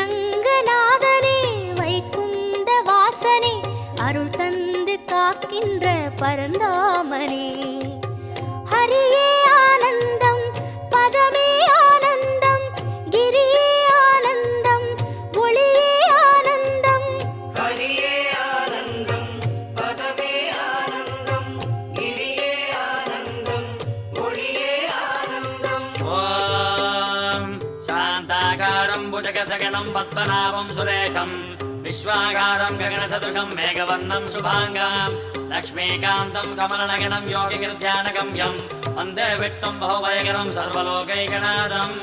ஸ்ரீரங்கநாதனே வைகுந்த வாசனே அருள் தந்து காக்கின்ற பரந்தாமனே ஹரியே ஆனந்தம் பதமே ஆனந்தம் கிரியே ஆனந்தம் ஒளியே ஆனந்தம் ஹரியே ஆனந்தம் பதமே ஆனந்தம் கிரியே ஆனந்தம் ஒளியே ஆனந்தம் ஓம் சாந்தாகாரம் புஜகசகணம் பத்மநாபம் சுரேஷம் विश्वागारं गगनसदृशं मेघवर्णं शुभाङ्गं लक्ष्मीकान्तं कमलनगनं योगिगिर्ध्यानगम्यं वन्दे विष्णुं बहुभयकरं सर्वलोकैकनाथम्